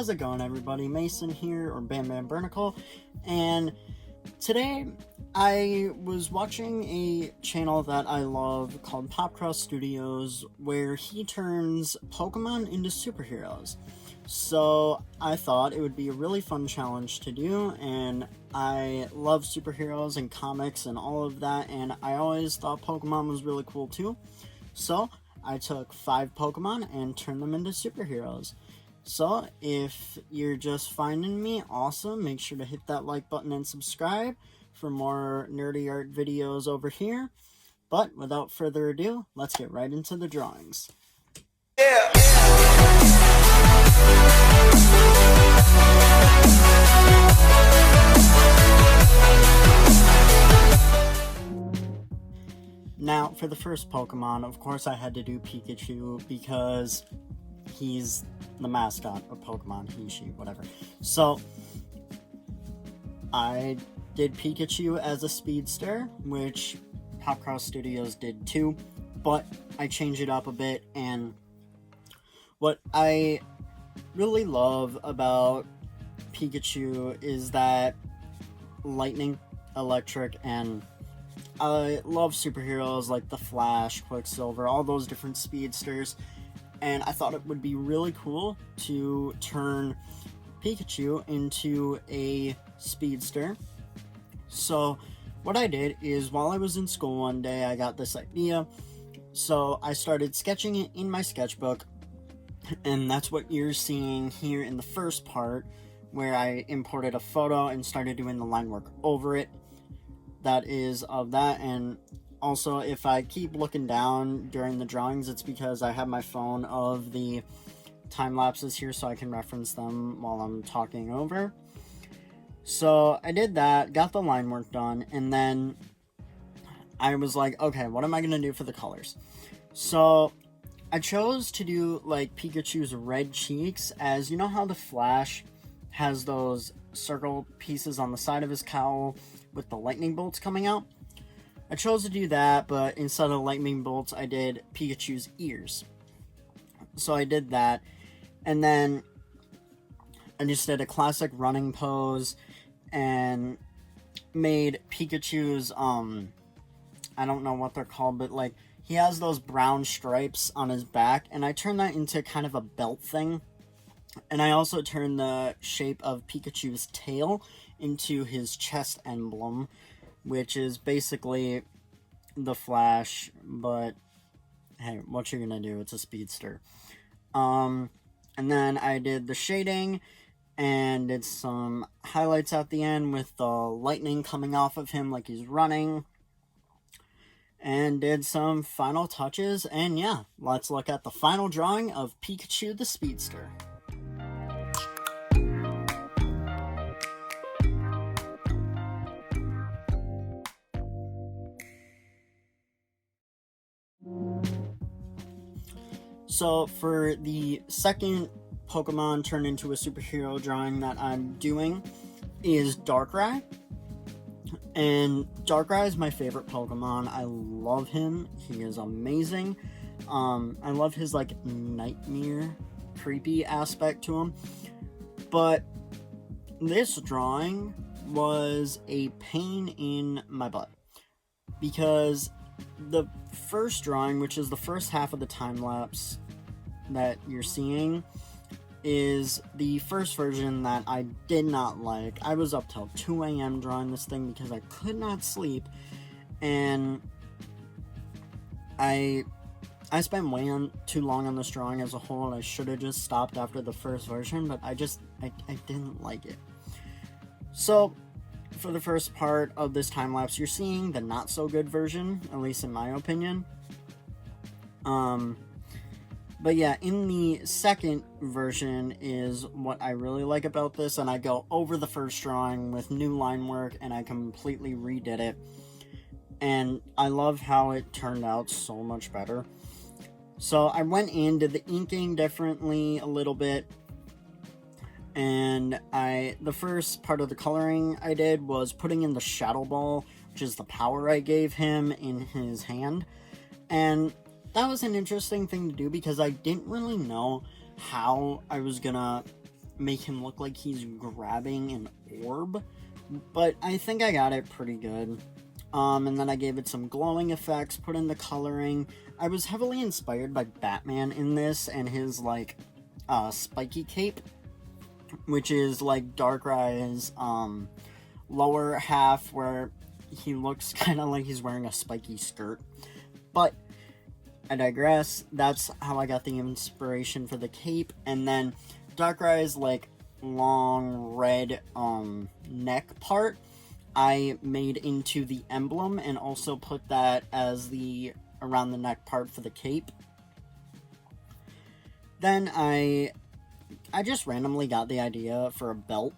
how's it going, everybody? Mason here, or Bam Bam Bernicle, and today I was watching a channel that I love called Popcross Studios, where he turns Pokemon into superheroes. So I thought it would be a really fun challenge to do, and I love superheroes and comics and all of that, and I always thought Pokemon was really cool too. So I took 5 Pokemon and turned them into superheroes. So if you're just finding me, awesome. Make sure to hit that like button and subscribe for more nerdy art videos over here. But without further ado, let's get right into the drawings. Yeah. Now, for the first Pokemon, of course I had to do Pikachu because he's the mascot of Pokemon, he, she, whatever. So, I did Pikachu as a speedster, which Popcross Studios did too, but I changed it up a bit, and what I really love about Pikachu is that lightning, electric, and I love superheroes like the Flash, Quicksilver, all those different speedsters, and I thought it would be really cool to turn Pikachu into a speedster. So what I did is, while I was in school one day, I got this idea, so I started sketching it in my sketchbook, and that's what you're seeing here in the first part, where I imported a photo and started doing the line work over it. That is of that, and also if I keep looking down during the drawings, it's because I have my phone of the time lapses here so I can reference them while I'm talking over. So I did that, got the line work done, and then I was like, okay, what am I going to do for the colors? So I chose to do like Pikachu's red cheeks, as you know how the Flash has those circle pieces on the side of his cowl with the lightning bolts coming out. I chose to do that, but instead of lightning bolts, I did Pikachu's ears. So I did that, and then I just did a classic running pose and made Pikachu's, I don't know what they're called, but like, he has those brown stripes on his back, and I turned that into kind of a belt thing. And I also turned the shape of Pikachu's tail into his chest emblem, which is basically the Flash, but hey, what you're gonna do, it's a speedster. And then I did the shading and did some highlights at the end with the lightning coming off of him like he's running, and did some final touches, and yeah, let's look at the final drawing of Pikachu the Speedster. So for the second Pokemon turned into a superhero drawing that I'm doing is Darkrai. And Darkrai is my favorite Pokemon. I love him. He is amazing. I love his like nightmare creepy aspect to him. But this drawing was a pain in my butt, because the first drawing, which is the first half of the time lapse that you're seeing, is the first version that I did not like. I was up till 2 a.m. drawing this thing because I could not sleep, and I spent way too long on this drawing as a whole, and I should have just stopped after the first version, but I didn't like it. So for the first part of this time lapse, you're seeing the not so good version, at least in my opinion. But yeah, in the second version is what I really like about this, and I go over the first drawing with new line work, and I completely redid it, and I love how it turned out so much better. So I went in, did the inking differently a little bit, and the first part of the coloring I did was putting in the Shadow Ball, which is the power I gave him, in his hand, and that was an interesting thing to do because I didn't really know how I was gonna make him look like he's grabbing an orb, but I think I got it pretty good. And then I gave it some glowing effects, put in the coloring. I was heavily inspired by Batman in this and his, like, spiky cape, which is, like, Darkrai's, lower half, where he looks kind of like he's wearing a spiky skirt. But I digress. That's how I got the inspiration for the cape. And then Darkrai's, like, long red, neck part, I made into the emblem and also put that as the around the neck part for the cape. Then I just randomly got the idea for a belt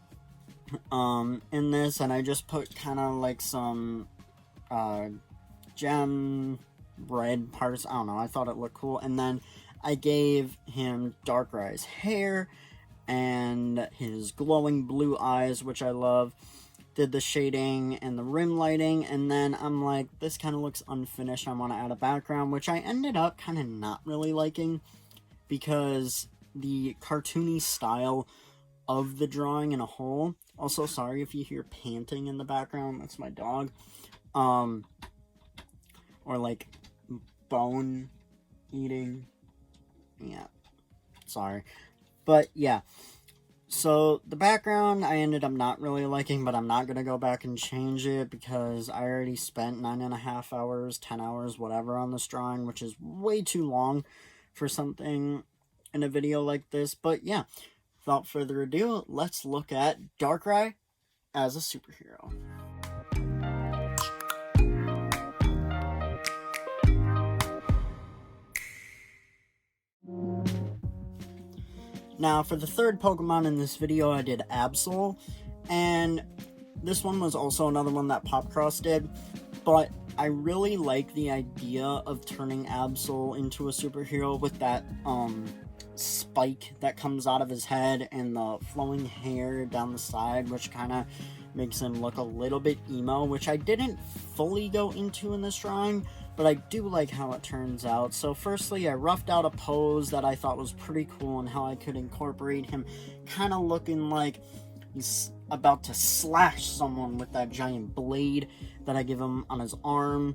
in this, and I just put kind of like some gem red parts. I don't know, I thought it looked cool. And then I gave him Darkrai's hair and his glowing blue eyes, which I love. Did the shading and the rim lighting, and then I'm like, this kind of looks unfinished, I want to add a background, which I ended up kind of not really liking, because the cartoony style of the drawing in a whole, also sorry if you hear panting in the background, that's my dog, or like bone eating, yeah, sorry, but yeah. So, the background I ended up not really liking, but I'm not going to go back and change it because I already spent 9.5 hours, 10 hours, whatever on this drawing, which is way too long for something in a video like this. But yeah, without further ado, let's look at Darkrai as a superhero. Now, for the third Pokemon in this video, I did Absol, and this one was also another one that Popcross did, but I really like the idea of turning Absol into a superhero with that, spike that comes out of his head and the flowing hair down the side, which kind of makes him look a little bit emo, which I didn't fully go into in this drawing, but I do like how it turns out. So firstly, I roughed out a pose that I thought was pretty cool and how I could incorporate him kind of looking like he's about to slash someone with that giant blade that I give him on his arm.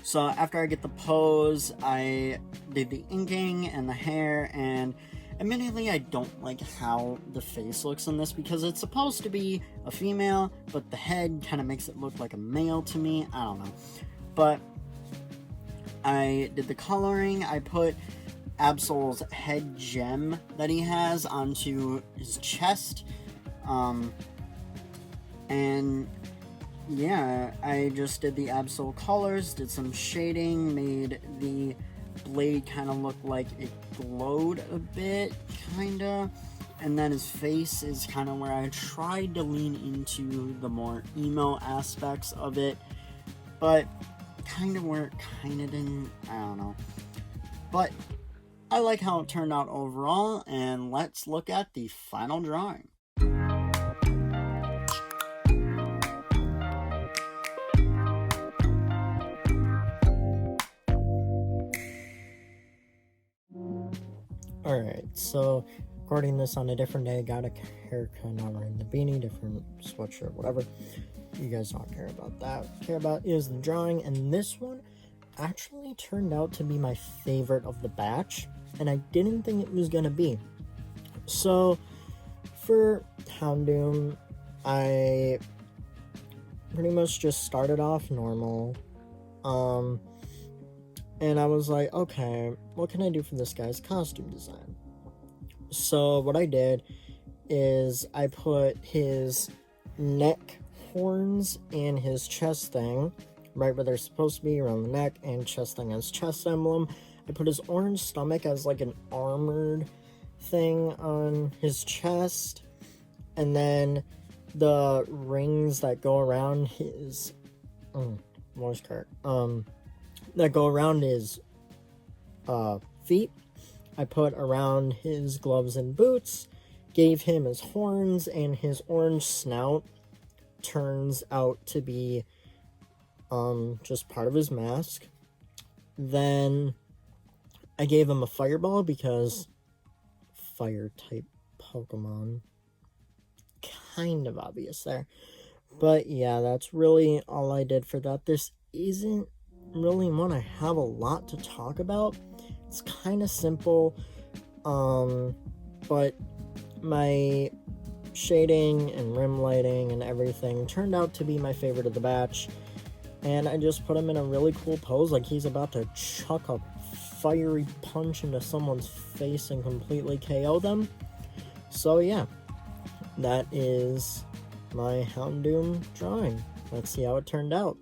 So after I get the pose, I did the inking and the hair, and admittedly I don't like how the face looks in this because it's supposed to be a female, but the head kind of makes it look like a male to me. I don't know. But I did the coloring. I put Absol's head gem that he has onto his chest. And yeah, I just did the Absol colors, did some shading, made the blade kind of look like it glowed a bit, kinda. And then his face is kind of where I tried to lean into the more emo aspects of it, but kind of where it kind of didn't, I don't know. But I like how it turned out overall, and let's look at the final drawing. Alright, so recording this on a different day, got a haircut, now wearing the beanie, different sweatshirt, whatever. You guys don't care about that. What I care about is the drawing, and this one actually turned out to be my favorite of the batch, and I didn't think it was gonna be. So for Houndoom, I pretty much just started off normal, and I was like, okay, what can I do for this guy's costume design? So what I did is I put his neck horns and his chest thing right where they're supposed to be, around the neck, and chest thing as chest emblem. I put his orange stomach as like an armored thing on his chest, and then the rings that go around his voice crack that go around his feet, I put around his gloves and boots, gave him his horns, and his orange snout turns out to be just part of his mask. Then I gave him a fireball because fire type Pokemon. Kind of obvious there. But yeah, that's really all I did for that. This isn't really one I have a lot to talk about. It's kind of simple, but my shading and rim lighting and everything turned out to be my favorite of the batch. And I just put him in a really cool pose, like he's about to chuck a fiery punch into someone's face and completely KO them. So yeah, that is my Houndoom drawing. Let's see how it turned out.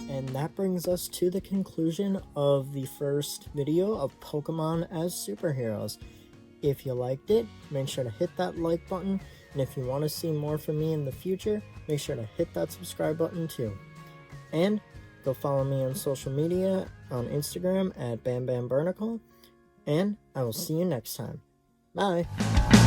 And that brings us to the conclusion of the first video of Pokemon as superheroes. If you liked it, make sure to hit that like button, and if you want to see more from me in the future, make sure to hit that subscribe button too. And go follow me on social media on Instagram at BamBamBurnicle, and I will see you next time. Bye!